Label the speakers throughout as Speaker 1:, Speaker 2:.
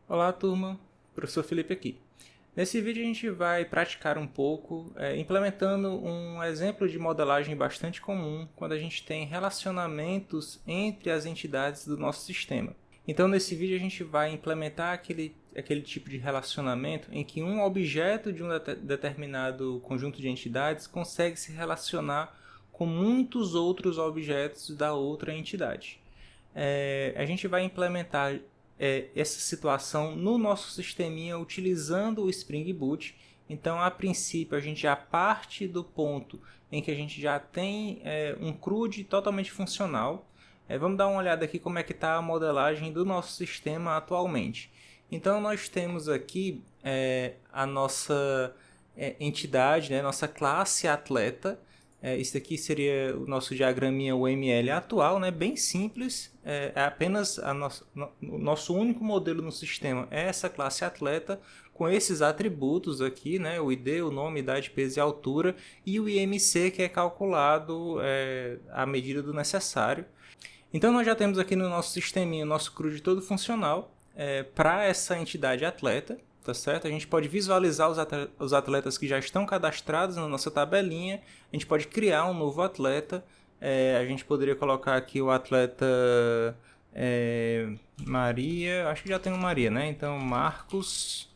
Speaker 1: Olá, turma. Professor Felipe aqui. Nesse vídeo a gente vai praticar um pouco, implementando um exemplo de modelagem bastante comum quando a gente tem relacionamentos entre as entidades do nosso sistema. Então, nesse vídeo a gente vai implementar aquele tipo de relacionamento em que um objeto de um determinado conjunto de entidades consegue se relacionar com muitos outros objetos da outra entidade. A gente vai implementar essa situação no nosso sisteminha utilizando o Spring Boot. Então, a princípio, a gente já parte do ponto em que a gente já tem um CRUD totalmente funcional. Vamos dar uma olhada aqui como é que está a modelagem do nosso sistema atualmente. Então, nós temos aqui a nossa entidade, né, nossa classe atleta. Isso aqui seria o nosso diagraminha UML atual, né? Bem simples. É apenas o nosso único modelo no sistema é essa classe atleta com esses atributos aqui, né? O ID, o nome, idade, peso e altura, e o IMC, que é calculado à medida do necessário. Então nós já temos aqui no nosso sisteminha o nosso CRUD todo funcional para essa entidade atleta. Tá certo? A gente pode visualizar os atletas que já estão cadastrados na nossa tabelinha. A gente pode criar um novo atleta. A gente poderia colocar aqui o atleta Maria. Acho que já tem o Maria, né? Então, Marcos.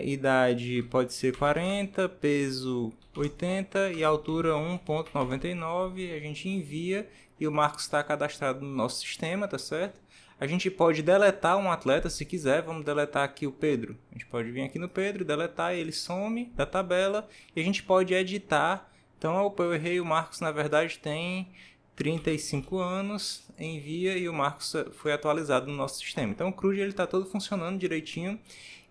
Speaker 1: Idade pode ser 40, peso 80 e altura 1,99. A gente envia e o Marcos está cadastrado no nosso sistema, tá certo? A gente pode deletar um atleta se quiser. Vamos deletar aqui o Pedro. A gente pode vir aqui no Pedro, deletar, ele some da tabela. E a gente pode editar. Então, opa, eu errei, o Marcos na verdade tem 35 anos. Envia e o Marcos foi atualizado no nosso sistema. Então, o CRUD está todo funcionando direitinho.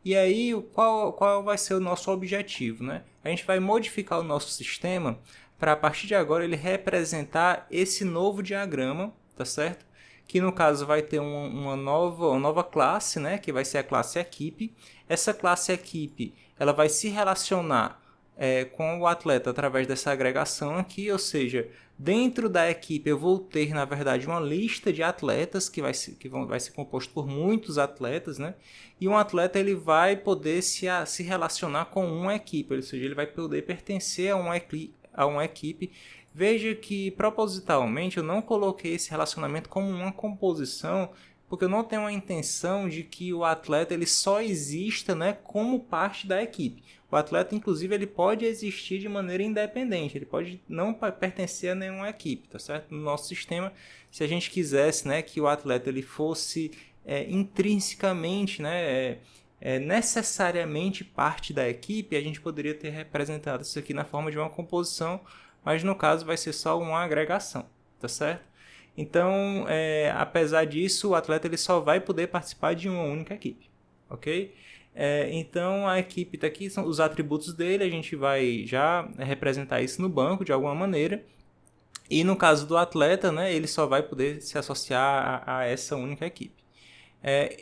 Speaker 1: E aí, qual vai ser o nosso objetivo, né? A gente vai modificar o nosso sistema para, a partir de agora, ele representar esse novo diagrama, tá certo? Que no caso vai ter uma nova classe, né, que vai ser a classe equipe. Essa classe equipe ela vai se relacionar com o atleta através dessa agregação aqui, ou seja, dentro da equipe eu vou ter, na verdade, uma lista de atletas que vai ser composto por muitos atletas, né? E um atleta ele vai poder se relacionar com uma equipe, ou seja, ele vai poder pertencer a uma equipe. Veja que propositalmente eu não coloquei esse relacionamento como uma composição, porque eu não tenho a intenção de que o atleta ele só exista, né, como parte da equipe. O atleta, inclusive, ele pode existir de maneira independente, ele pode não pertencer a nenhuma equipe, tá certo? No nosso sistema, se a gente quisesse, né, que o atleta ele fosse intrinsecamente, né, necessariamente parte da equipe, a gente poderia ter representado isso aqui na forma de uma composição, mas no caso vai ser só uma agregação, tá certo? Então, apesar disso, o atleta ele só vai poder participar de uma única equipe, ok? Então, a equipe está aqui, são os atributos dele, a gente vai já representar isso no banco de alguma maneira. E no caso do atleta, né, ele só vai poder se associar a essa única equipe.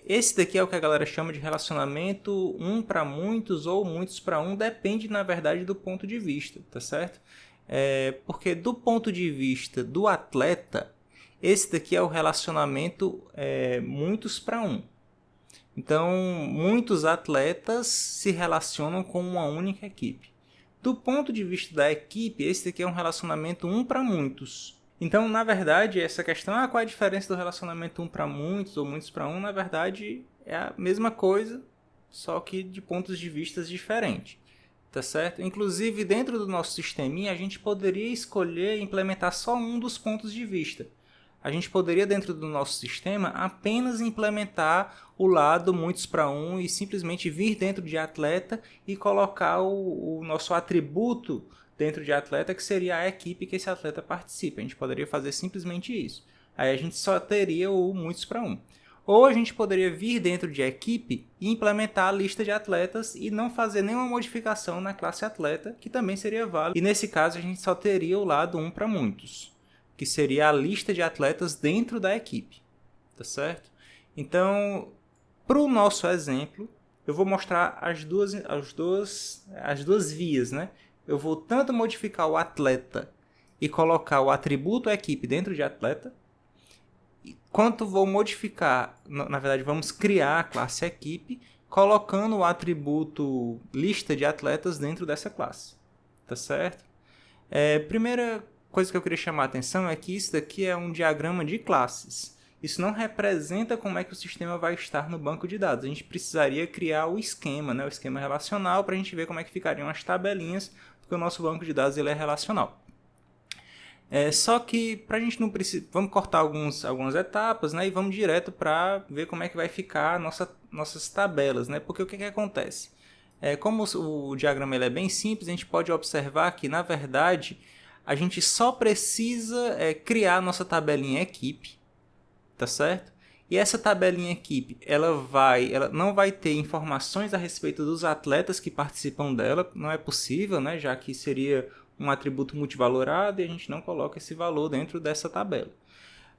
Speaker 1: Esse daqui é o que a galera chama de relacionamento um para muitos ou muitos para um, depende na verdade do ponto de vista, tá certo? Porque do ponto de vista do atleta, esse daqui é o relacionamento muitos para um. Então, muitos atletas se relacionam com uma única equipe. Do ponto de vista da equipe, esse daqui é um relacionamento um para muitos. Então, na verdade, essa questão, qual é a diferença do relacionamento um para muitos ou muitos para um, na verdade, é a mesma coisa, só que de pontos de vista diferentes. Tá certo? Inclusive, dentro do nosso sisteminha, a gente poderia escolher implementar só um dos pontos de vista. A gente poderia, dentro do nosso sistema, apenas implementar o lado muitos para um e simplesmente vir dentro de atleta e colocar o nosso atributo dentro de atleta, que seria a equipe que esse atleta participa. A gente poderia fazer simplesmente isso. Aí a gente só teria o muitos para um. Ou a gente poderia vir dentro de equipe e implementar a lista de atletas e não fazer nenhuma modificação na classe atleta, que também seria válido. E nesse caso a gente só teria o lado um para muitos, que seria a lista de atletas dentro da equipe, tá certo? Então, para o nosso exemplo, eu vou mostrar as duas vias, né? Eu vou tanto modificar o atleta e colocar o atributo equipe dentro de atleta, quanto vou modificar, na verdade vamos criar a classe equipe, colocando o atributo lista de atletas dentro dessa classe, tá certo? Primeira coisa que eu queria chamar a atenção é que isso daqui é um diagrama de classes. Isso não representa como é que o sistema vai estar no banco de dados. A gente precisaria criar o esquema, né? O esquema relacional, para a gente ver como é que ficariam as tabelinhas, porque o nosso banco de dados ele é relacional. Só que para a gente não precisa, vamos cortar algumas etapas, né? E vamos direto para ver como é que vai ficar nossas tabelas, né? Porque o que acontece? Como o diagrama ele é bem simples, a gente pode observar que, na verdade, a gente só precisa criar nossa tabelinha equipe, tá certo? E essa tabelinha equipe, ela não vai ter informações a respeito dos atletas que participam dela, não é possível, né? Já que seria um atributo multivalorado e a gente não coloca esse valor dentro dessa tabela.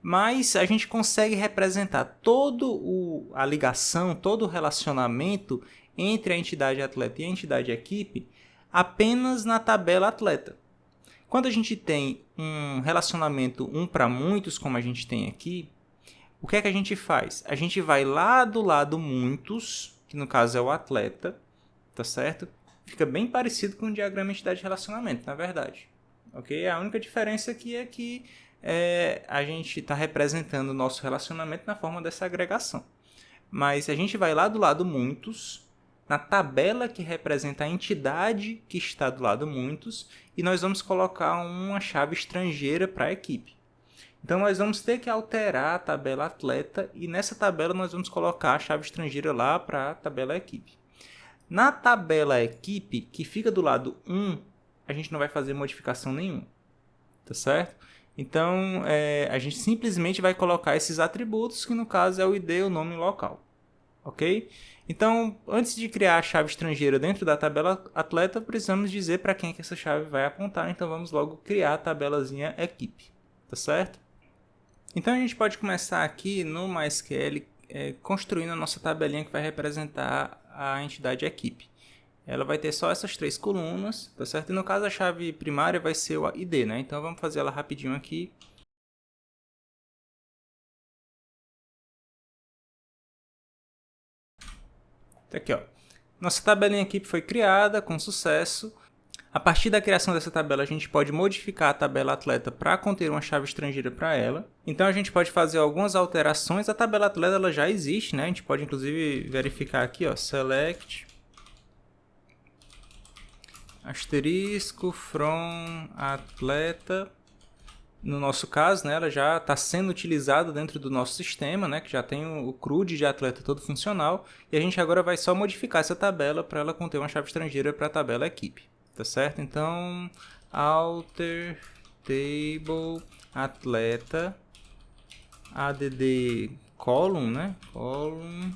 Speaker 1: Mas a gente consegue representar toda a ligação, todo o relacionamento entre a entidade atleta e a entidade equipe apenas na tabela atleta. Quando a gente tem um relacionamento um para muitos, como a gente tem aqui, o que é que a gente faz? A gente vai lá do lado muitos, que no caso é o atleta, tá certo? Fica bem parecido com o diagrama entidade de relacionamento, na verdade. Ok? A única diferença aqui é que a gente está representando o nosso relacionamento na forma dessa agregação. Mas a gente vai lá do lado muitos, na tabela que representa a entidade que está do lado muitos, e nós vamos colocar uma chave estrangeira para a equipe. Então nós vamos ter que alterar a tabela atleta e nessa tabela nós vamos colocar a chave estrangeira lá para a tabela equipe. Na tabela equipe, que fica do lado 1, a gente não vai fazer modificação nenhuma, tá certo? Então a gente simplesmente vai colocar esses atributos, que no caso é o ID e o nome local, ok? Então, antes de criar a chave estrangeira dentro da tabela atleta, precisamos dizer para quem é que essa chave vai apontar, então vamos logo criar a tabelazinha equipe, tá certo? Então a gente pode começar aqui no MySQL construindo a nossa tabelinha que vai representar a entidade equipe. Ela vai ter só essas 3 colunas, tá certo? E no caso a chave primária vai ser o ID, né? Então vamos fazer ela rapidinho aqui. Tá aqui, ó. Nossa tabelinha equipe foi criada com sucesso. A partir da criação dessa tabela, a gente pode modificar a tabela atleta para conter uma chave estrangeira para ela. Então a gente pode fazer algumas alterações. A tabela atleta ela já existe, né? A gente pode inclusive verificar aqui, ó, select asterisco from atleta. No nosso caso, né, ela já está sendo utilizada dentro do nosso sistema, né, que já tem o CRUD de atleta todo funcional. E a gente agora vai só modificar essa tabela para ela conter uma chave estrangeira para a tabela equipe. Tá certo? Então, alter table atleta add column, né? Column,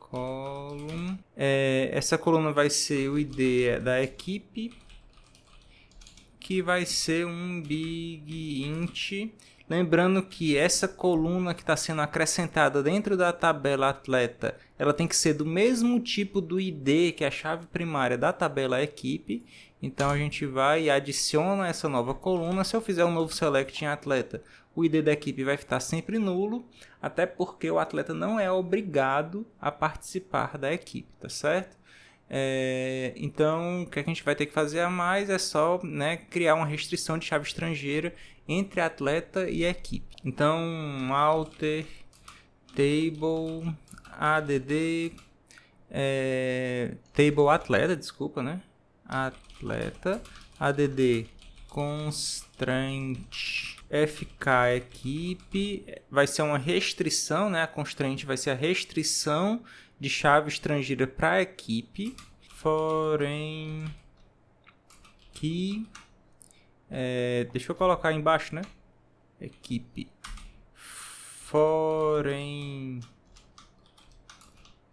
Speaker 1: column. Essa coluna vai ser o ID da equipe, que vai ser um big int. Lembrando que essa coluna que está sendo acrescentada dentro da tabela atleta, ela tem que ser do mesmo tipo do ID, que é a chave primária da tabela equipe. Então a gente vai e adiciona essa nova coluna. Se eu fizer um novo select em atleta, o ID da equipe vai estar sempre nulo, até porque o atleta não é obrigado a participar da equipe, tá certo? Então o que a gente vai ter que fazer a mais é só, né, criar uma restrição de chave estrangeira entre atleta e equipe. Então alter table add table atleta, desculpa, né? Atleta add constraint fk equipe vai ser uma restrição, né? A constraint vai ser a restrição de chave estrangeira para a equipe. Foreign key. Deixa eu colocar embaixo, né? Equipe. Foreign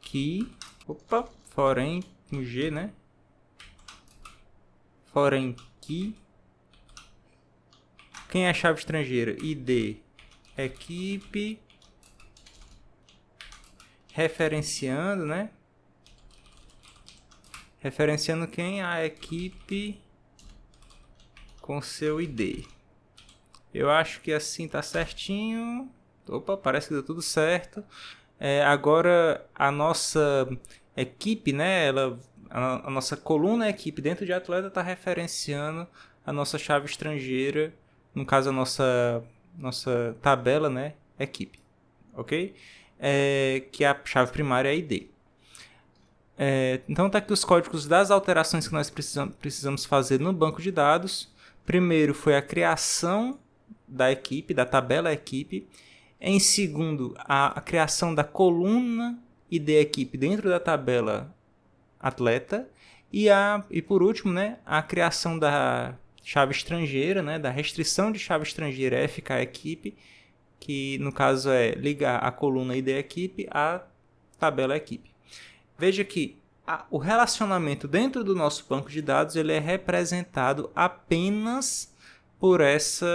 Speaker 1: key. Opa, foreign com G, né? Foreign key. Quem é a chave estrangeira? ID equipe. Referenciando, né? Referenciando quem? A equipe com seu ID. Eu acho que assim tá certinho. Opa, parece que deu tudo certo. Agora a nossa equipe, né? A nossa coluna equipe dentro de atleta está referenciando a nossa chave estrangeira, no caso a nossa tabela, né? Equipe, ok? Que a chave primária é ID. Então tá aqui os códigos das alterações que nós precisamos fazer no banco de dados. Primeiro foi a criação da equipe, da tabela equipe. Em segundo, a criação da coluna ID equipe dentro da tabela atleta. E por último, né, a criação da chave estrangeira, né, da restrição de chave estrangeira FK equipe, que no caso é ligar a coluna ID equipe à tabela equipe. Veja que o relacionamento dentro do nosso banco de dados ele é representado apenas por essa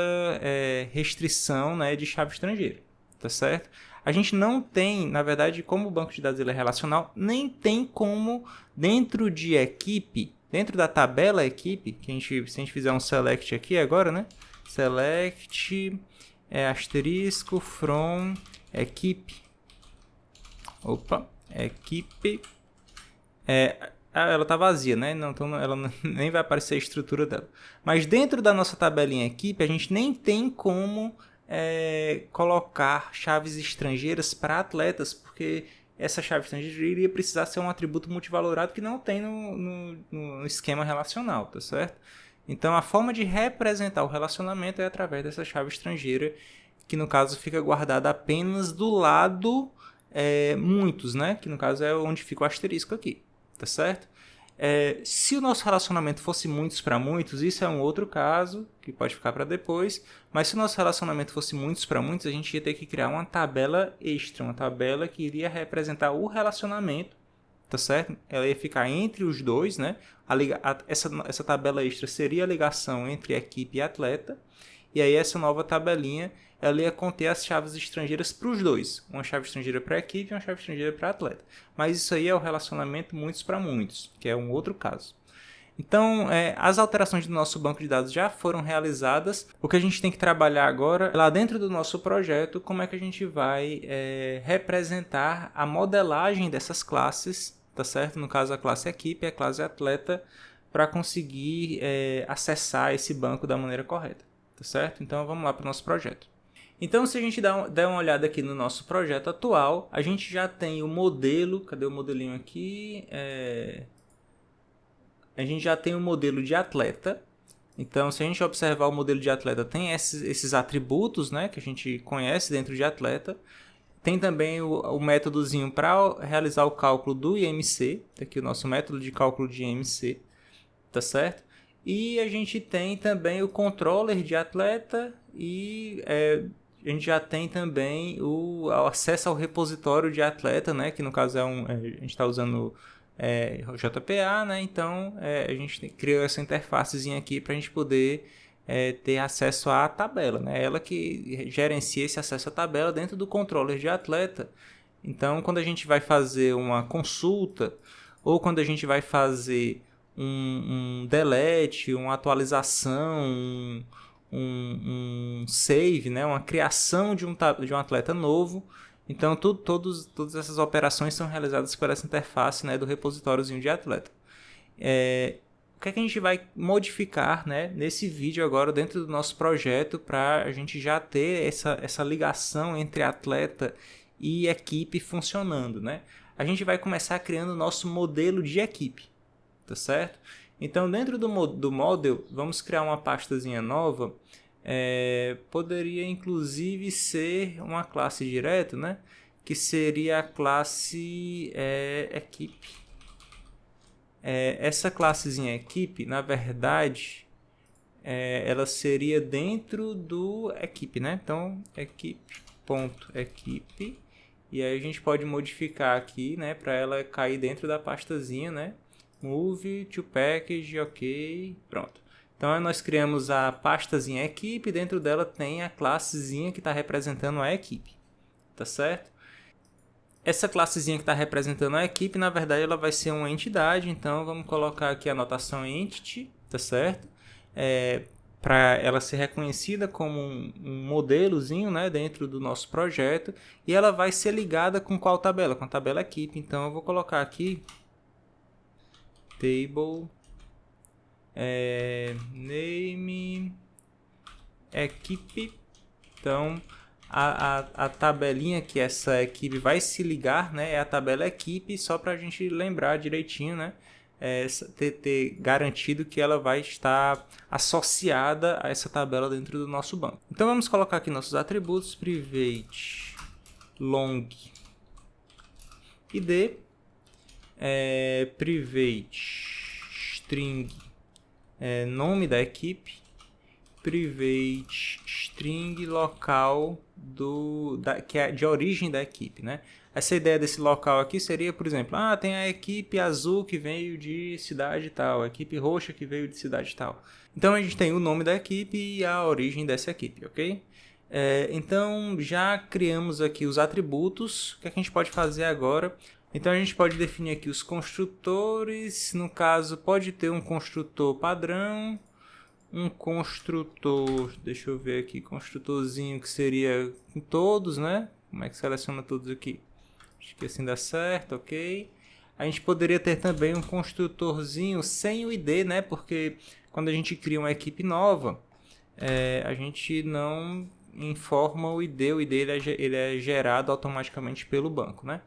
Speaker 1: restrição, né, de chave estrangeira, tá certo? A gente não tem, na verdade, como o banco de dados ele é relacional, nem tem como dentro de equipe, dentro da tabela equipe, que se a gente fizer um select aqui agora, né? Select asterisco from equipe. Opa, equipe. Ela está vazia, né? Então ela nem vai aparecer a estrutura dela. Mas dentro da nossa tabelinha equipe, a gente nem tem como colocar chaves estrangeiras para atletas, porque essa chave estrangeira iria precisar ser um atributo multivalorado que não tem no esquema relacional, tá certo? Então a forma de representar o relacionamento é através dessa chave estrangeira, que no caso fica guardada apenas do lado muitos, né? Que no caso é onde fica o asterisco aqui, tá certo? Se o nosso relacionamento fosse muitos para muitos, isso é um outro caso, que pode ficar para depois, mas se o nosso relacionamento fosse muitos para muitos, a gente ia ter que criar uma tabela extra, uma tabela que iria representar o relacionamento, tá certo? Ela ia ficar entre os dois, né? Essa tabela extra seria a ligação entre equipe e atleta, e aí essa nova tabelinha ela ia conter as chaves estrangeiras para os dois. Uma chave estrangeira para a equipe e uma chave estrangeira para atleta. Mas isso aí é o relacionamento muitos para muitos, que é um outro caso. Então, as alterações do nosso banco de dados já foram realizadas. O que a gente tem que trabalhar agora, lá dentro do nosso projeto, como é que a gente vai representar a modelagem dessas classes, tá certo? No caso, a classe equipe e a classe atleta, para conseguir acessar esse banco da maneira correta, tá certo? Então, vamos lá para o nosso projeto. Então, se a gente der uma olhada aqui no nosso projeto atual, a gente já tem o modelo. Cadê o modelinho aqui? A gente já tem o modelo de atleta. Então, se a gente observar o modelo de atleta, tem esses atributos, né, que a gente conhece dentro de atleta. Tem também o métodozinho para realizar o cálculo do IMC. Tá aqui o nosso método de cálculo de IMC. Tá certo? E a gente tem também o controller de atleta e a gente já tem também o acesso ao repositório de atleta, né? Que no caso a gente está usando o JPA, né? Então a gente criou essa interfacezinha aqui para a gente poder ter acesso à tabela, né? Ela que gerencia esse acesso à tabela dentro do controller de atleta. Então, quando a gente vai fazer uma consulta ou quando a gente vai fazer um delete, uma atualização, um save, né? Uma criação de um atleta novo. Então, todas essas operações são realizadas por essa interface, né, do repositóriozinho de atleta. O que é que a gente vai modificar, né, nesse vídeo agora dentro do nosso projeto para a gente já ter essa ligação entre atleta e equipe funcionando, né? A gente vai começar criando o nosso modelo de equipe, tá certo? Então, dentro do model, vamos criar uma pastazinha nova. Poderia, inclusive, ser uma classe direta, né? Que seria a classe equipe. Essa classezinha equipe, na verdade, ela seria dentro do equipe, né? Então, equipe.equipe. E aí a gente pode modificar aqui, né? Para ela cair dentro da pastazinha, né? Move to package, ok, pronto. Então nós criamos a pastazinha equipe, dentro dela tem a classezinha que está representando a equipe, tá certo? Essa classezinha que está representando a equipe, na verdade ela vai ser uma entidade, então vamos colocar aqui a notação entity, tá certo? para ela ser reconhecida como um modelozinho, né, dentro do nosso projeto, e ela vai ser ligada com qual tabela? Com a tabela equipe. Então eu vou colocar aqui table name equipe. Então a tabelinha que essa equipe vai se ligar, né, é a tabela equipe, só para a gente lembrar direitinho, né, ter garantido que ela vai estar associada a essa tabela dentro do nosso banco. Então vamos colocar aqui nossos atributos: private long id, private string nome da equipe, private string local que é de origem da equipe, né? Essa ideia desse local aqui seria, por exemplo, tem a equipe azul que veio de cidade tal, a equipe roxa que veio de cidade tal. Então a gente tem o nome da equipe e a origem dessa equipe, ok? Então já criamos aqui os atributos. O que a gente pode fazer agora? Então a gente pode definir aqui os construtores. No caso, pode ter um construtor padrão, um construtor, deixa eu ver aqui, construtorzinho que seria com todos, né? Como é que seleciona todos aqui? Acho que assim dá certo, ok. A gente poderia ter também um construtorzinho sem o ID, né? Porque quando a gente cria uma equipe nova, a gente não informa o ID. O ID ele é gerado automaticamente pelo banco, né?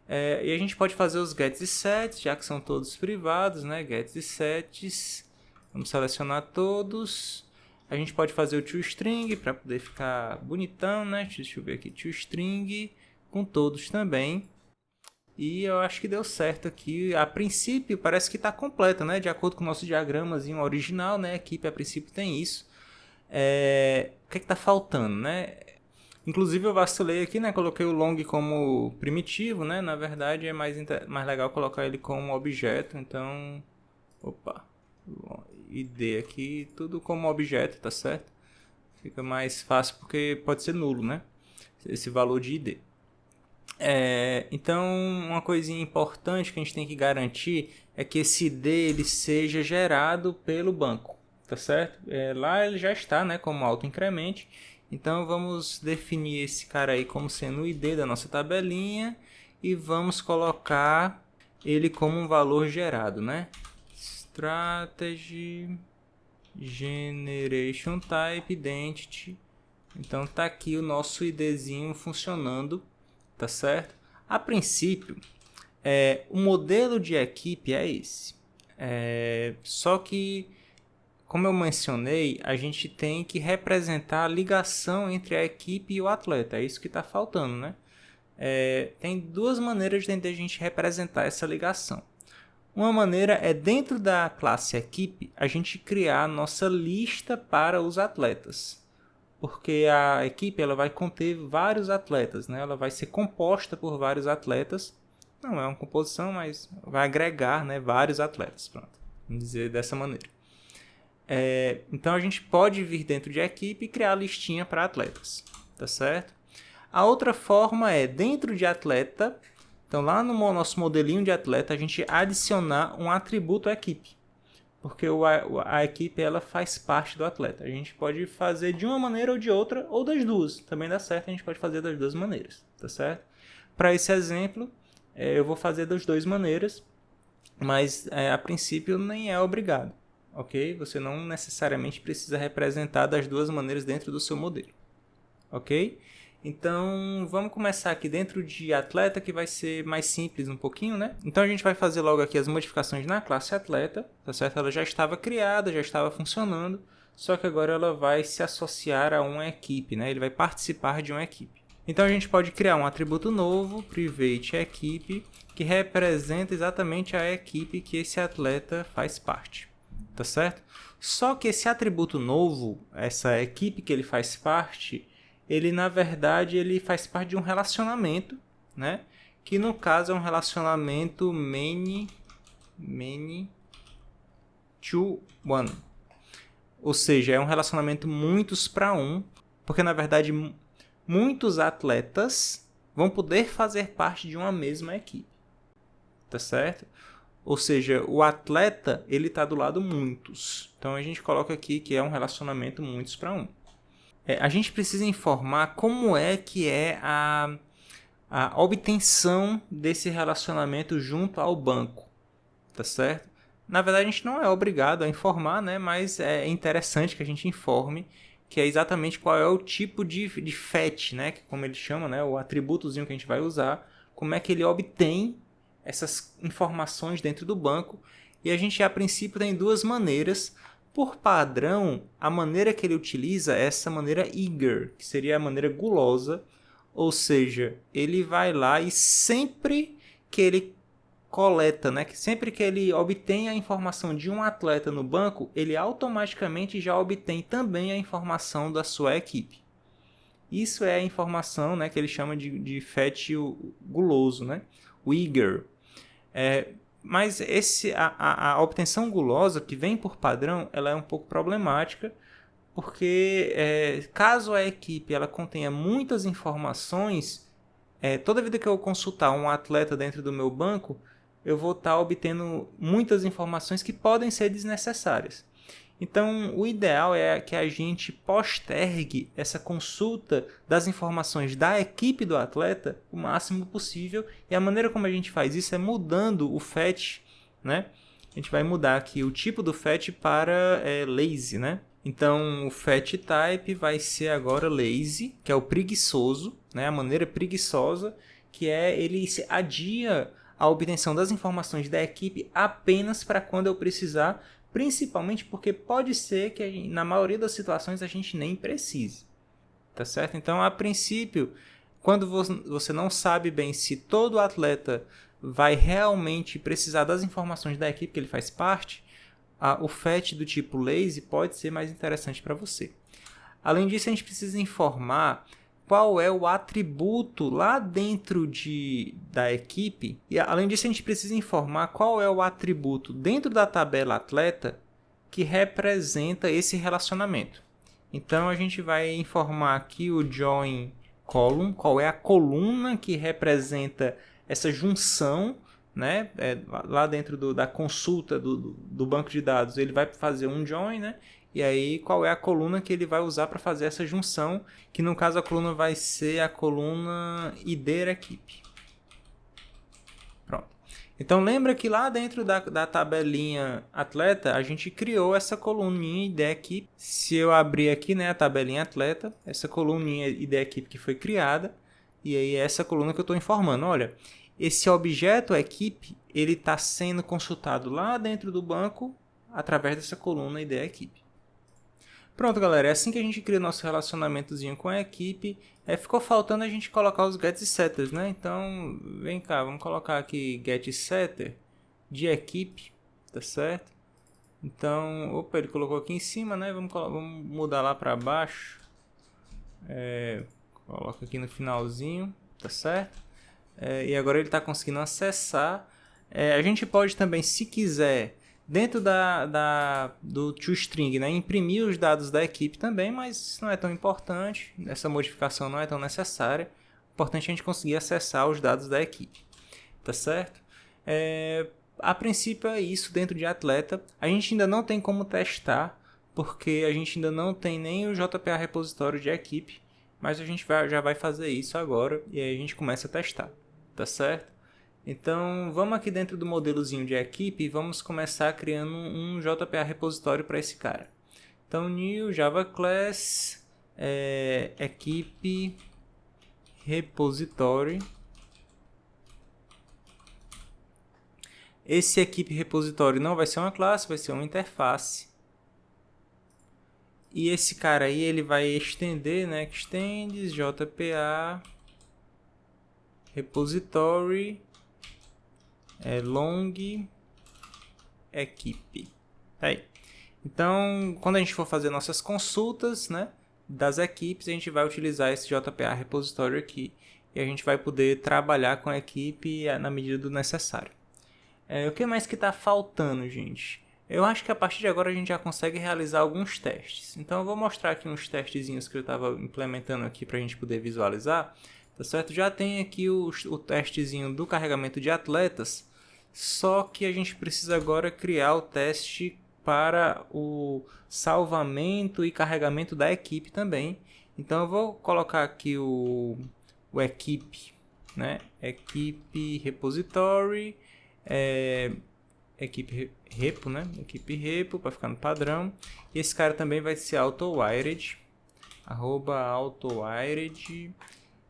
Speaker 1: E a gente pode fazer os gets e sets, já que são todos privados, né? Gets e sets. Vamos selecionar todos. A gente pode fazer o toString para poder ficar bonitão, né? Deixa eu ver aqui, toString com todos também. E eu acho que deu certo aqui. A princípio parece que está completa, né? De acordo com o nosso diagramazinho original, né? A equipe a princípio tem isso. O que está faltando, né? Inclusive eu vacilei aqui, né? Coloquei o long como primitivo, né? Na verdade é mais legal colocar ele como objeto. Então, opa, id aqui, tudo como objeto, tá certo? Fica mais fácil porque pode ser nulo, né? Esse valor de id. Então, uma coisinha importante que a gente tem que garantir é que esse id ele seja gerado pelo banco, tá certo? Lá ele já está, né, como autoincremente. Então, vamos definir esse cara aí como sendo o id da nossa tabelinha e vamos colocar ele como um valor gerado, né? Strategy Generation Type Identity. Então, tá aqui o nosso idzinho funcionando. Tá certo? A princípio, o modelo de equipe é esse. Só que, como eu mencionei, a gente tem que representar a ligação entre a equipe e o atleta. É isso que está faltando, né? Tem duas maneiras de a gente representar essa ligação. Uma maneira é dentro da classe equipe, a gente criar a nossa lista para os atletas. Porque a equipe ela vai conter vários atletas, né? Ela vai ser composta por vários atletas. Não é uma composição, mas vai agregar, né, vários atletas. Pronto, vamos dizer dessa maneira. Então a gente pode vir dentro de equipe e criar a listinha para atletas, tá certo? A outra forma é dentro de atleta. Então lá no nosso modelinho de atleta a gente adicionar um atributo equipe. Porque a equipe ela faz parte do atleta. A gente pode fazer de uma maneira ou de outra, ou das duas. Também dá certo, a gente pode fazer das duas maneiras, tá certo? Para esse exemplo, eu vou fazer das duas maneiras, mas a princípio nem é obrigado, ok? Você não necessariamente precisa representar das duas maneiras dentro do seu modelo, ok? Então, vamos começar aqui dentro de atleta, que vai ser mais simples um pouquinho, né? Então, a gente vai fazer logo aqui as modificações na classe atleta, tá certo? Ela já estava criada, já estava funcionando, só que agora ela vai se associar a uma equipe, né? Ele vai participar de uma equipe. Então, a gente pode criar um atributo novo, private equipe, que representa exatamente a equipe que esse atleta faz parte, tá certo? Só que esse atributo novo, essa equipe que ele faz parte, ele na verdade ele faz parte de um relacionamento, né? Que no caso é um relacionamento many to one. Ou seja, é um relacionamento muitos para um, porque na verdade muitos atletas vão poder fazer parte de uma mesma equipe. Tá certo? Ou seja, o atleta ele está do lado muitos. Então a gente coloca aqui que é um relacionamento muitos para um. A gente precisa informar como é que é a obtenção desse relacionamento junto ao banco, tá certo? Na verdade, a gente não é obrigado a informar, né? Mas é interessante que a gente informe que é exatamente qual é o tipo de fetch, né? Que, como ele chama, né? O atributozinho que a gente vai usar, como é que ele obtém essas informações dentro do banco. E a gente, a princípio, tem duas maneiras. Por padrão, a maneira que ele utiliza é essa maneira eager, que seria a maneira gulosa. Ou seja, ele vai lá e sempre que ele coleta, né, que sempre que ele obtém a informação de um atleta no banco, ele automaticamente já obtém também a informação da sua equipe. Isso é a informação, né, que ele chama de fetch guloso, né, o eager. Mas a obtenção gulosa, que vem por padrão, ela é um pouco problemática, porque caso a equipe ela contenha muitas informações, toda vida que eu consultar um atleta dentro do meu banco, eu vou estar obtendo muitas informações que podem ser desnecessárias. Então, o ideal é que a gente postergue essa consulta das informações da equipe do atleta o máximo possível. E a maneira como a gente faz isso é mudando o fetch, né? A gente vai mudar aqui o tipo do fetch para lazy, né? Então, o fetch type vai ser agora lazy, que é o preguiçoso, né? A maneira preguiçosa, que ele adia a obtenção das informações da equipe apenas para quando eu precisar, principalmente porque pode ser que na maioria das situações a gente nem precise, tá certo? Então, a princípio, quando você não sabe bem se todo atleta vai realmente precisar das informações da equipe que ele faz parte, o fetch do tipo lazy pode ser mais interessante para você. Além disso, a gente precisa informar qual é o atributo lá dentro da equipe. E além disso, a gente precisa informar qual é o atributo dentro da tabela atleta que representa esse relacionamento. Então, a gente vai informar aqui o join column, qual é a coluna que representa essa junção, né? Lá dentro da consulta do banco de dados, ele vai fazer um join, né? E aí, qual é a coluna que ele vai usar para fazer essa junção, que no caso a coluna vai ser a coluna ID equipe. Pronto. Então, lembra que lá dentro da tabelinha atleta, a gente criou essa coluninha ID equipe. Se eu abrir aqui, né, a tabelinha atleta, essa coluninha ID equipe que foi criada, e aí é essa coluna que eu estou informando. Olha, esse objeto equipe, ele está sendo consultado lá dentro do banco através dessa coluna ID equipe. Pronto, galera, é assim que a gente cria nosso relacionamentozinho com a equipe. Ficou faltando a gente colocar os getSetters, né? Então, vem cá, vamos colocar aqui getSetter de equipe, tá certo? Então, opa, ele colocou aqui em cima, né? Vamos mudar lá para baixo. Coloca aqui no finalzinho, tá certo? E agora ele está conseguindo acessar. A gente pode também, se quiser, dentro do toString, né, imprimir os dados da equipe também, mas isso não é tão importante, essa modificação não é tão necessária. O importante é a gente conseguir acessar os dados da equipe, tá certo? A princípio é isso dentro de atleta. A gente ainda não tem como testar, porque a gente ainda não tem nem o JPA repositório de equipe, mas a gente já vai fazer isso agora e aí a gente começa a testar, tá certo? Então, vamos aqui dentro do modelozinho de equipe e vamos começar criando um JPA repositório para esse cara. Então, new Java Class, equipe repository. Esse equipe repositório não vai ser uma classe, vai ser uma interface. E esse cara aí, ele vai estender, né? Extends JPA repository long equipe. Aí. Então, quando a gente for fazer nossas consultas, né, das equipes, a gente vai utilizar esse JPA repositório aqui e a gente vai poder trabalhar com a equipe na medida do necessário. O que mais que está faltando, gente? Eu acho que a partir de agora a gente já consegue realizar alguns testes. Então eu vou mostrar aqui uns testezinhos que eu estava implementando aqui para a gente poder visualizar. Tá certo? Já tem aqui o testezinho do carregamento de atletas. só que a gente precisa agora criar o teste para o salvamento e carregamento da equipe também. Então eu vou colocar aqui o equipe, né? Equipe repository, equipe repo, né? Equipe repo para ficar no padrão. E esse cara também vai ser autowired, @autowired.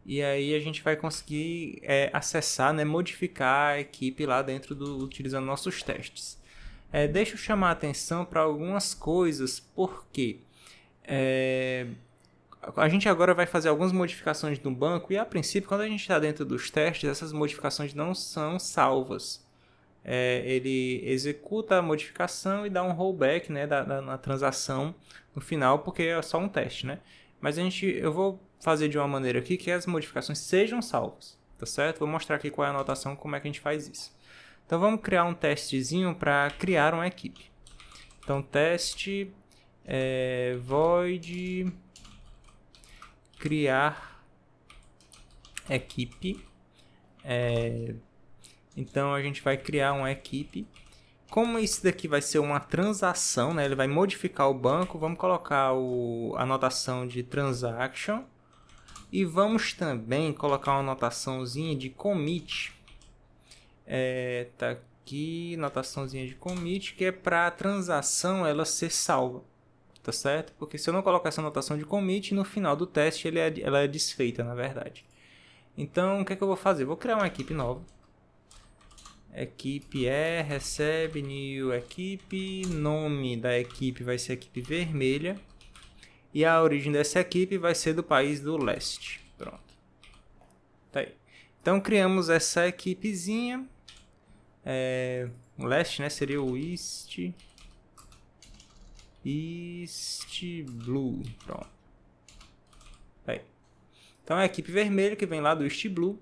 Speaker 1: E aí a gente vai conseguir acessar, né, modificar a equipe lá dentro utilizando nossos testes. Deixa eu chamar a atenção para algumas coisas, porque a gente agora vai fazer algumas modificações no banco e a princípio, quando a gente está dentro dos testes, essas modificações não são salvas. Ele executa a modificação e dá um rollback, né, na transação no final, porque é só um teste, né? Mas eu vou fazer de uma maneira aqui que as modificações sejam salvas, tá certo? Vou mostrar aqui qual é a anotação, como é que a gente faz isso. Então vamos criar um testezinho para criar uma equipe. Então teste void criar equipe. Então a gente vai criar uma equipe. Como isso daqui vai ser uma transação, né? Ele vai modificar o banco, vamos colocar a anotação de transaction. E vamos também colocar uma anotaçãozinha de commit. Tá aqui, anotaçãozinha de commit, que é para a transação ela ser salva. Tá certo? Porque se eu não colocar essa anotação de commit, no final do teste ela é desfeita, na verdade. Então, o que é que eu vou fazer? Vou criar uma equipe nova. Equipe recebe new equipe, nome da equipe vai ser equipe vermelha e a origem dessa equipe vai ser do país do leste. Pronto. Tá aí. Então criamos essa equipezinha. O leste, né, seria o East Blue. Pronto. Tá aí. Então é a equipe vermelha que vem lá do East Blue.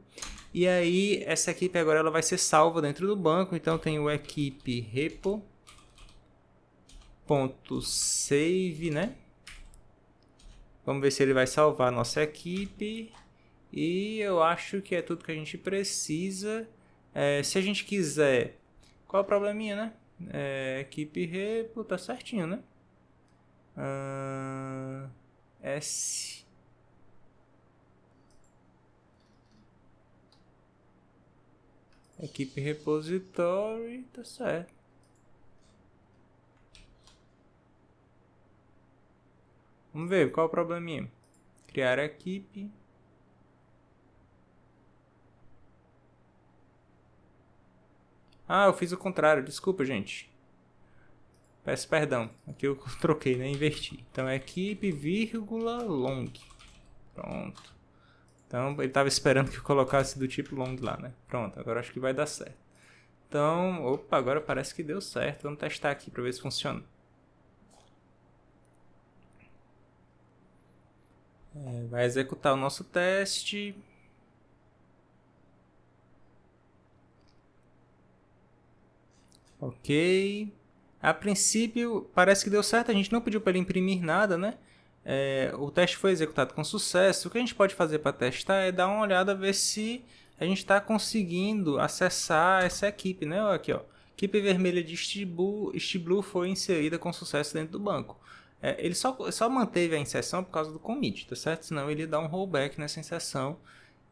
Speaker 1: E aí, essa equipe agora ela vai ser salva dentro do banco. Então, tem o equipe repo.save, né? Vamos ver se ele vai salvar a nossa equipe. E eu acho que é tudo que a gente precisa. Se a gente quiser... Qual é o probleminha, né? Equipe repo, tá certinho, né? S... Equipe repository, tá certo. Vamos ver qual é o probleminha. Criar equipe. Eu fiz o contrário, desculpa, gente. Peço perdão. Aqui eu troquei, né? Inverti. Então, equipe, vírgula, long. Pronto. Então, ele estava esperando que eu colocasse do tipo long lá, né? Pronto, agora acho que vai dar certo. Então, opa, agora parece que deu certo. Vamos testar aqui para ver se funciona. Vai executar o nosso teste. Ok. A princípio, parece que deu certo. A gente não pediu para ele imprimir nada, né? O teste foi executado com sucesso. O que a gente pode fazer para testar é dar uma olhada, ver se a gente está conseguindo acessar essa equipe, né? Aqui, ó, equipe vermelha de East Blue foi inserida com sucesso dentro do banco. Ele só manteve a inserção por causa do commit, tá certo? Senão ele ia dar um rollback nessa inserção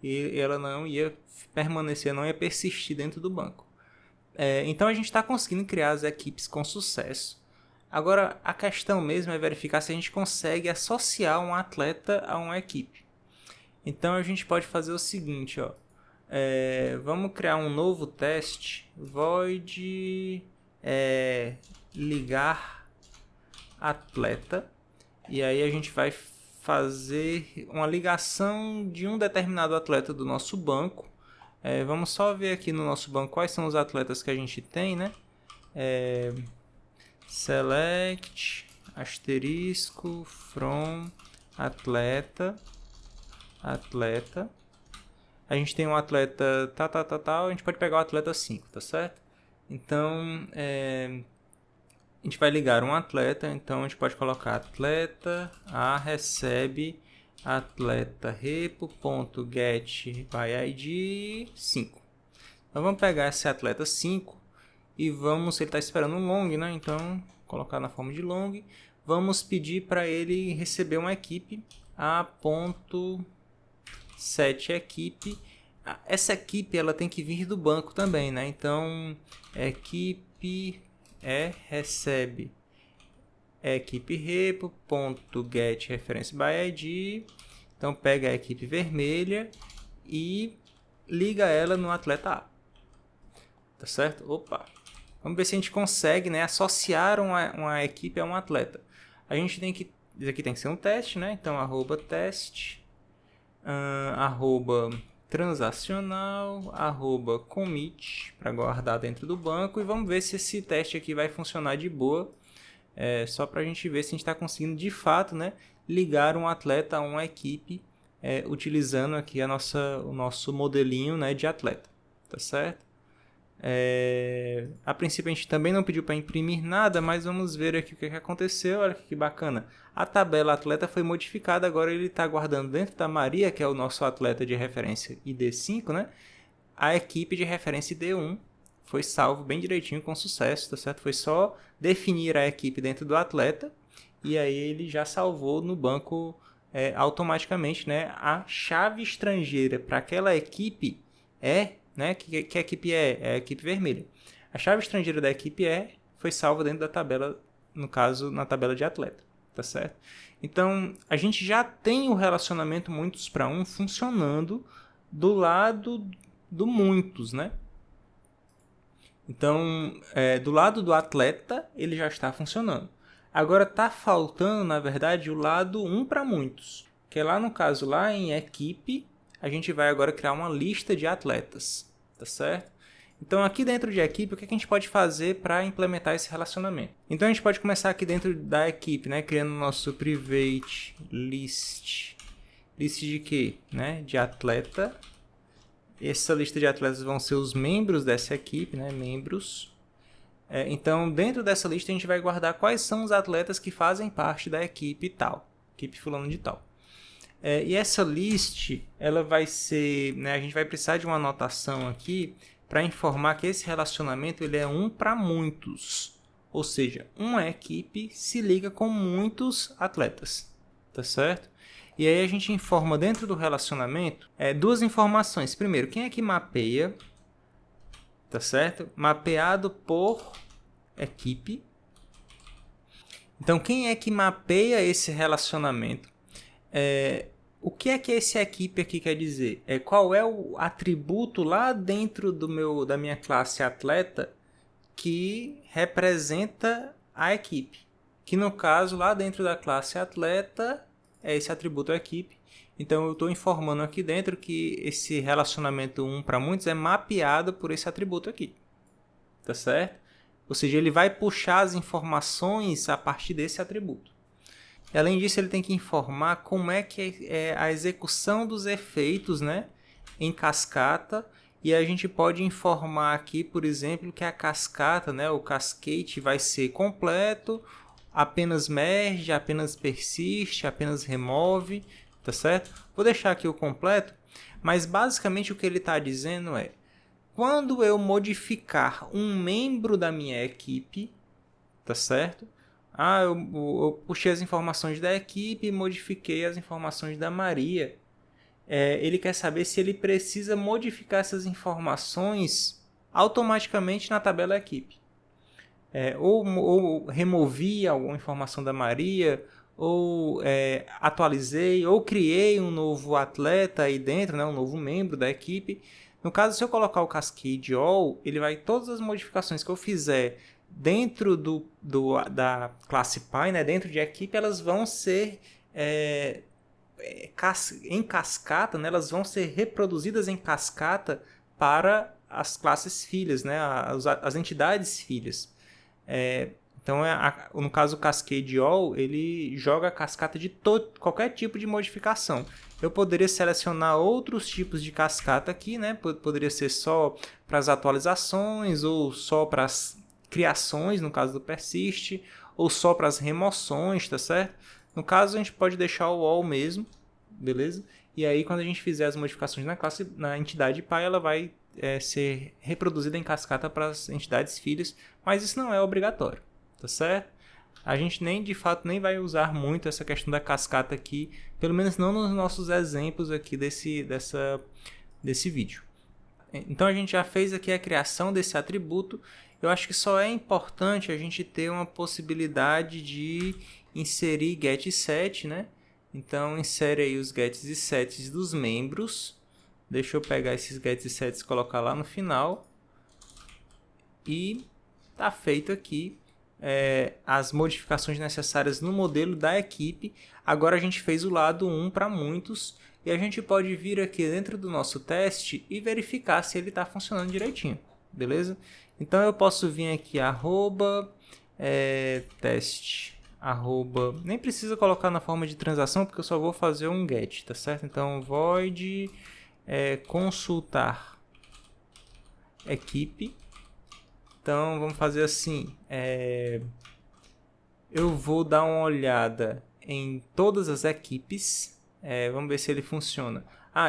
Speaker 1: e ela não ia permanecer, não ia persistir dentro do banco. Então a gente está conseguindo criar as equipes com sucesso. Agora, a questão mesmo é verificar se a gente consegue associar um atleta a uma equipe. Então, a gente pode fazer o seguinte, ó. Vamos criar um novo teste. Void ligar atleta. E aí, a gente vai fazer uma ligação de um determinado atleta do nosso banco. Vamos só ver aqui no nosso banco quais são os atletas que a gente tem, né? Select asterisco from atleta. A gente tem um atleta tal, a gente pode pegar o atleta 5, tá certo? Então, a gente vai ligar um atleta, então a gente pode colocar atleta recebe atleta repo.get by id 5. Então vamos pegar esse atleta 5 e vamos, ele está esperando um long, né? Então, colocar na forma de long. Vamos pedir para ele receber uma equipe, a.setEquipe. Essa equipe ela tem que vir do banco também, né? Então, equipe recebe equipe repo.getReferenceById. Então, pega a equipe vermelha e liga ela no atleta A. Tá certo? Opa! Vamos ver se a gente consegue, né, associar uma equipe a um atleta. A gente tem que... Isso aqui tem que ser um teste, né? Então, @teste, @transacional, @commit, para guardar dentro do banco. E vamos ver se esse teste aqui vai funcionar de boa. Só para a gente ver se a gente está conseguindo, de fato, né, ligar um atleta a uma equipe, utilizando aqui o nosso modelinho, né, de atleta. Tá certo? A princípio a gente também não pediu para imprimir nada, mas vamos ver aqui o que aconteceu. Olha que bacana, a tabela atleta foi modificada, agora ele está guardando dentro da Maria, que é o nosso atleta de referência ID5, né? A equipe de referência ID1 foi salvo bem direitinho, com sucesso, tá certo? Foi só definir a equipe dentro do atleta e aí ele já salvou no banco automaticamente, né? A chave estrangeira para aquela equipe né? Que equipe é a equipe vermelha. A chave estrangeira da equipe foi salva dentro da tabela, no caso, na tabela de atleta, tá certo? Então, a gente já tem o relacionamento muitos para um funcionando do lado do muitos, né? Então, do lado do atleta, ele já está funcionando. Agora, está faltando, na verdade, o lado um para muitos, que é lá no caso, lá em equipe, a gente vai agora criar uma lista de atletas, tá certo? Então, aqui dentro de equipe, o que a gente pode fazer para implementar esse relacionamento? Então, a gente pode começar aqui dentro da equipe, né? Criando o nosso private list. List de quê? Né? De atleta. Essa lista de atletas vão ser os membros dessa equipe, né? Membros. Então, dentro dessa lista, a gente vai guardar quais são os atletas que fazem parte da equipe tal. Equipe fulano de tal. E essa list, ela vai ser... né? A gente vai precisar de uma anotação aqui para informar que esse relacionamento ele é um para muitos. Ou seja, uma equipe se liga com muitos atletas. Tá certo? E aí a gente informa dentro do relacionamento duas informações. Primeiro, quem é que mapeia? Tá certo? Mapeado por equipe. Então, quem é que mapeia esse relacionamento? O que é que esse equipe aqui quer dizer? Qual é o atributo lá dentro da minha classe atleta que representa a equipe? Que no caso, lá dentro da classe atleta, esse atributo equipe. Então, eu estou informando aqui dentro que esse relacionamento um para muitos é mapeado por esse atributo aqui. Tá certo? Ou seja, ele vai puxar as informações a partir desse atributo. Além disso, ele tem que informar como é que é a execução dos efeitos, né, em cascata. E a gente pode informar aqui, por exemplo, que a cascata, né, o cascade vai ser completo, apenas merge, apenas persiste, apenas remove, tá certo? Vou deixar aqui o completo, mas basicamente o que ele está dizendo é: quando eu modificar um membro da minha equipe, tá certo? Eu puxei as informações da equipe e modifiquei as informações da Maria. Ele quer saber se ele precisa modificar essas informações automaticamente na tabela equipe. Ou removi alguma informação da Maria, ou atualizei, ou criei um novo atleta aí dentro, né, um novo membro da equipe. No caso, se eu colocar o Cascade All, ele vai, todas as modificações que eu fizer dentro da classe Pi, né, dentro de equipe, elas vão ser em cascata, né, elas vão ser reproduzidas em cascata para as classes filhas, né, as entidades filhas. Então, no caso o Cascade All, ele joga a cascata de qualquer tipo de modificação. Eu poderia selecionar outros tipos de cascata aqui, né? Poderia ser só para as atualizações, ou só para as criações, no caso do persist, ou só para as remoções, tá certo? No caso, a gente pode deixar o all mesmo, beleza? E aí, quando a gente fizer as modificações na entidade Pi, ela vai ser reproduzida em cascata para as entidades filhas, mas isso não é obrigatório, tá certo? A gente de fato nem vai usar muito essa questão da cascata aqui, pelo menos não nos nossos exemplos aqui desse vídeo. Então a gente já fez aqui a criação desse atributo. Eu acho que só é importante a gente ter uma possibilidade de inserir getSet, né? Então insere aí os gets e sets dos membros. Deixa eu pegar esses gets e sets e colocar lá no final. E tá feito aqui as modificações necessárias no modelo da equipe. Agora a gente fez o lado 1 para muitos. E a gente pode vir aqui dentro do nosso teste e verificar se ele está funcionando direitinho. Beleza? Então eu posso vir aqui teste. Nem precisa colocar na forma de transação, porque eu só vou fazer um get, tá certo? Então void consultar equipe. Então vamos fazer assim, eu vou dar uma olhada em todas as equipes, vamos ver se ele funciona.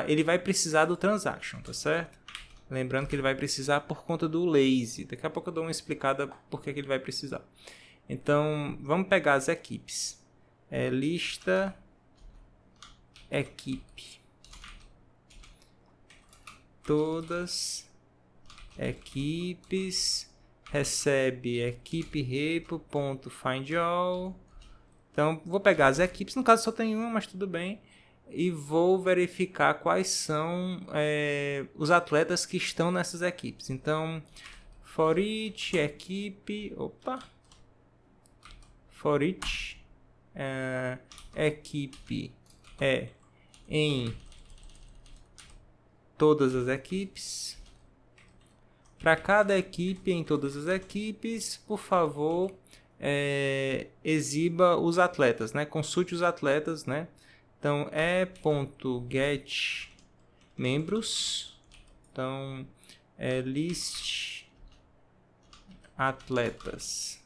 Speaker 1: Ele vai precisar do transaction, tá certo? Lembrando que ele vai precisar por conta do lazy. Daqui a pouco eu dou uma explicada por que ele vai precisar. Então, vamos pegar as equipes. Lista equipe. Todas equipes recebe equipe repo.findAll. Então, vou pegar as equipes. No caso, só tem uma, mas tudo bem. E vou verificar quais são os atletas que estão nessas equipes. Então, for each equipe, for each equipe em todas as equipes. Para cada equipe em todas as equipes, por favor, exiba os atletas, né? Consulte os atletas, né? Então, get membros. Então, list atletas.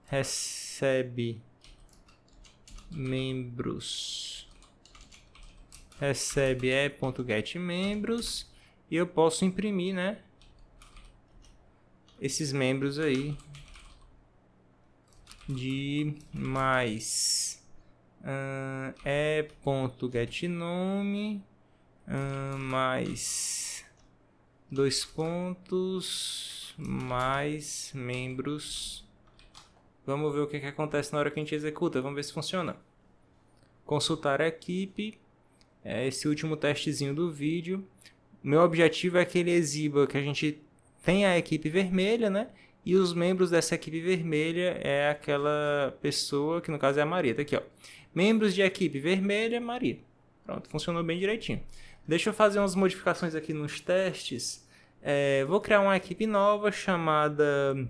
Speaker 1: Recebe membros. Recebe get membros. E eu posso imprimir, né? Esses membros aí. De mais. getNome mais 2 pontos mais membros. Vamos ver o que acontece na hora que a gente executa. Vamos ver se funciona. Consultar a equipe. Esse último testezinho do vídeo. Meu objetivo é que ele exiba que a gente tem a equipe vermelha, né? E os membros dessa equipe vermelha é aquela pessoa que no caso é a Maria. Tá aqui, ó. Membros de equipe vermelha, Maria. Pronto, funcionou bem direitinho. Deixa eu fazer umas modificações aqui nos testes. Vou criar uma equipe nova chamada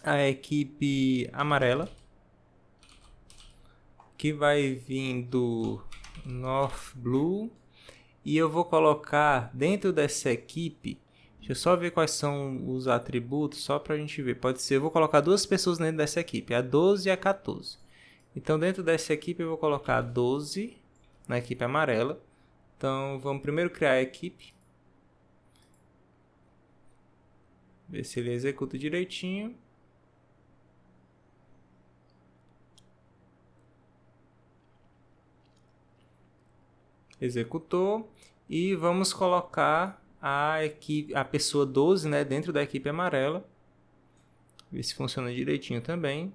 Speaker 1: a equipe amarela. Que vai vir do North Blue. E eu vou colocar dentro dessa equipe. Deixa eu só ver quais são os atributos, só para a gente ver. Pode ser, eu vou colocar 2 pessoas dentro dessa equipe, a 12 e a 14. Então, dentro dessa equipe, eu vou colocar 12 na equipe amarela. Então, vamos primeiro criar a equipe. Ver se ele executa direitinho. Executou. E vamos colocar a pessoa 12, né, dentro da equipe amarela. Ver se funciona direitinho também.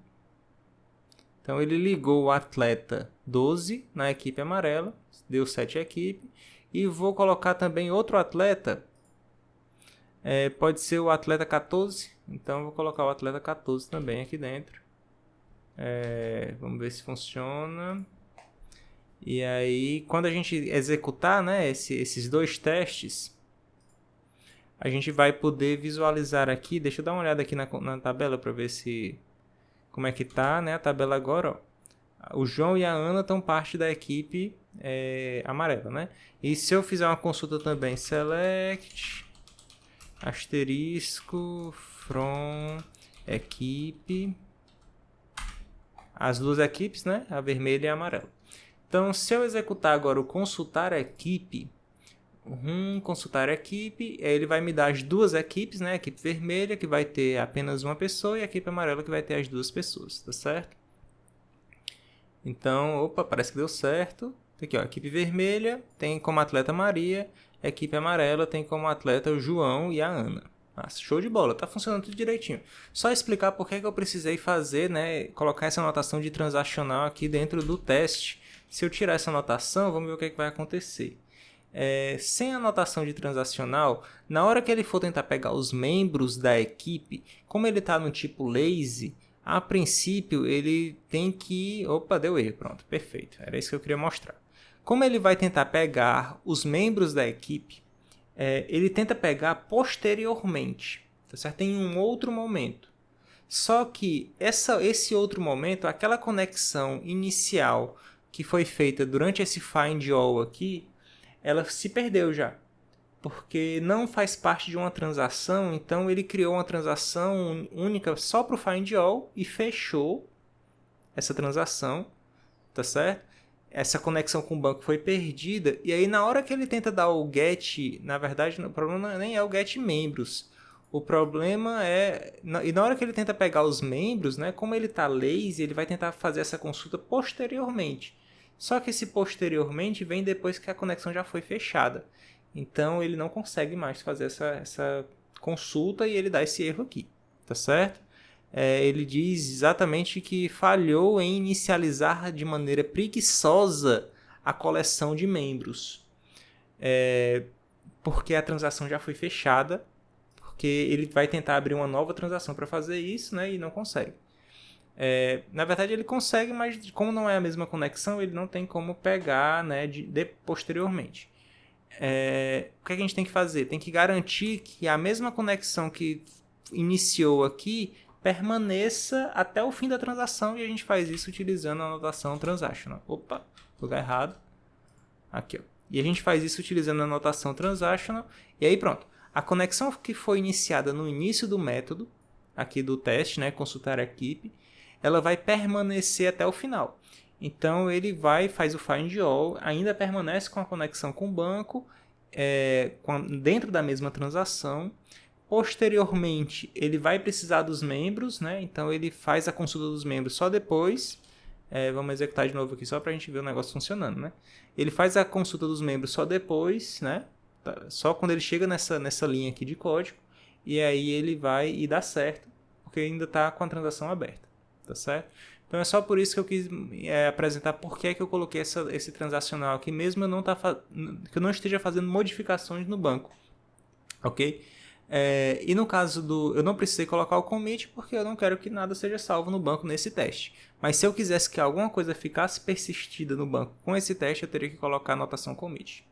Speaker 1: Então ele ligou o atleta 12 na equipe amarela, deu 7 à equipe. E vou colocar também outro atleta, pode ser o atleta 14. Então vou colocar o atleta 14 também aqui dentro. Vamos ver se funciona. E aí quando a gente executar, né, esses 2 testes, a gente vai poder visualizar aqui. Deixa eu dar uma olhada aqui na tabela para ver como é que tá, né, a tabela agora. Ó. O João e a Ana estão parte da equipe amarela, né? E se eu fizer uma consulta também, select asterisco from equipe, as 2 equipes, né, a vermelha e a amarela. Então, se eu executar agora o consultar a equipe, consultar a equipe, aí ele vai me dar as duas equipes, né? A equipe vermelha, que vai ter apenas uma pessoa, e a equipe amarela, que vai ter as duas pessoas, tá certo? Então, opa, parece que deu certo. Aqui, ó, a equipe vermelha tem como atleta Maria, a equipe amarela tem como atleta o João e a Ana. Nossa, show de bola, tá funcionando tudo direitinho. Só explicar por que eu precisei fazer, né, colocar essa anotação de transacional aqui dentro do teste. Se eu tirar essa anotação, vamos ver o que vai acontecer. Sem anotação de transacional, na hora que ele for tentar pegar os membros da equipe, como ele está no tipo lazy, a princípio ele tem que... Opa, deu erro, pronto, perfeito, era isso que eu queria mostrar. Como ele vai tentar pegar os membros da equipe, ele tenta pegar posteriormente, tá certo? Em um outro momento. Só que esse outro momento, aquela conexão inicial que foi feita durante esse find all aqui, ela se perdeu já, porque não faz parte de uma transação, então ele criou uma transação única só para o find all e fechou essa transação, tá certo? Essa conexão com o banco foi perdida, e aí na hora que ele tenta dar o get, na verdade o problema nem é o get membros, o problema é, e na hora que ele tenta pegar os membros, né, como ele está lazy, ele vai tentar fazer essa consulta posteriormente. Só que esse posteriormente vem depois que a conexão já foi fechada. Então ele não consegue mais fazer essa consulta e ele dá esse erro aqui, tá certo? Ele diz exatamente que falhou em inicializar de maneira preguiçosa a coleção de membros. Porque a transação já foi fechada, porque ele vai tentar abrir uma nova transação para fazer isso, né, e não consegue. Na verdade ele consegue, mas como não é a mesma conexão, ele não tem como pegar, né, posteriormente. O que a gente tem que fazer? Tem que garantir que a mesma conexão que iniciou aqui permaneça até o fim da transação, e a gente faz isso utilizando a anotação transactional. Opa, lugar errado. Aqui, ó. E a gente faz isso utilizando a anotação transactional, e aí pronto. A conexão que foi iniciada no início do método, aqui do teste, né, consultar a equipe, ela vai permanecer até o final. Então ele faz o find all, ainda permanece com a conexão com o banco, dentro da mesma transação. Posteriormente, ele vai precisar dos membros, né? Então ele faz a consulta dos membros só depois. Vamos executar de novo aqui só para a gente ver o negócio funcionando, né? Ele faz a consulta dos membros só depois, né? Só quando ele chega nessa linha aqui de código. E aí ele vai e dá certo, porque ainda está com a transação aberta. Tá certo? Então é só por isso que eu quis apresentar por que eu coloquei esse transacional aqui, mesmo que eu não esteja fazendo modificações no banco. Ok? E no caso eu não precisei colocar o commit, porque eu não quero que nada seja salvo no banco nesse teste. Mas se eu quisesse que alguma coisa ficasse persistida no banco com esse teste, eu teria que colocar a anotação commit.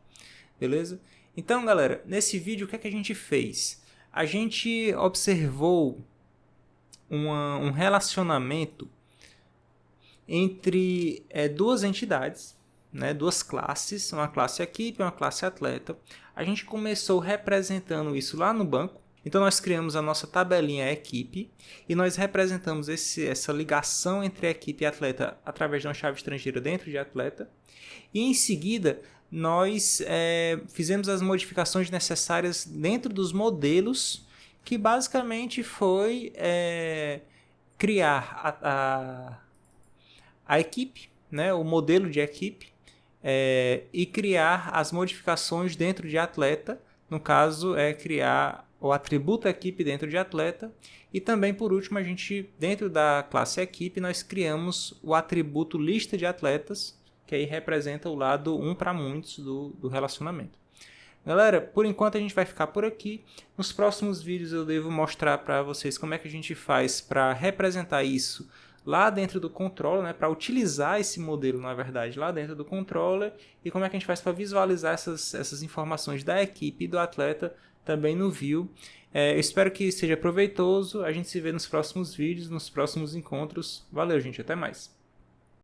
Speaker 1: Beleza? Então, galera, nesse vídeo o que a gente fez? A gente observou um relacionamento entre duas entidades, né, duas classes, uma classe equipe e uma classe atleta. A gente começou representando isso lá no banco. Então nós criamos a nossa tabelinha equipe e nós representamos essa ligação entre equipe e atleta através de uma chave estrangeira dentro de atleta. E em seguida nós fizemos as modificações necessárias dentro dos modelos, que basicamente foi criar a equipe, né, o modelo de equipe, e criar as modificações dentro de atleta. No caso, criar o atributo equipe dentro de atleta. E também, por último, a gente, dentro da classe equipe, nós criamos o atributo lista de atletas, que aí representa o lado um para muitos do relacionamento. Galera, por enquanto a gente vai ficar por aqui. Nos próximos vídeos eu devo mostrar para vocês como é que a gente faz para representar isso lá dentro do controller, né, para utilizar esse modelo, na verdade, lá dentro do controller, e como é que a gente faz para visualizar essas informações da equipe e do atleta também no view. Eu espero que seja proveitoso. A gente se vê nos próximos vídeos, nos próximos encontros. Valeu, gente, até mais.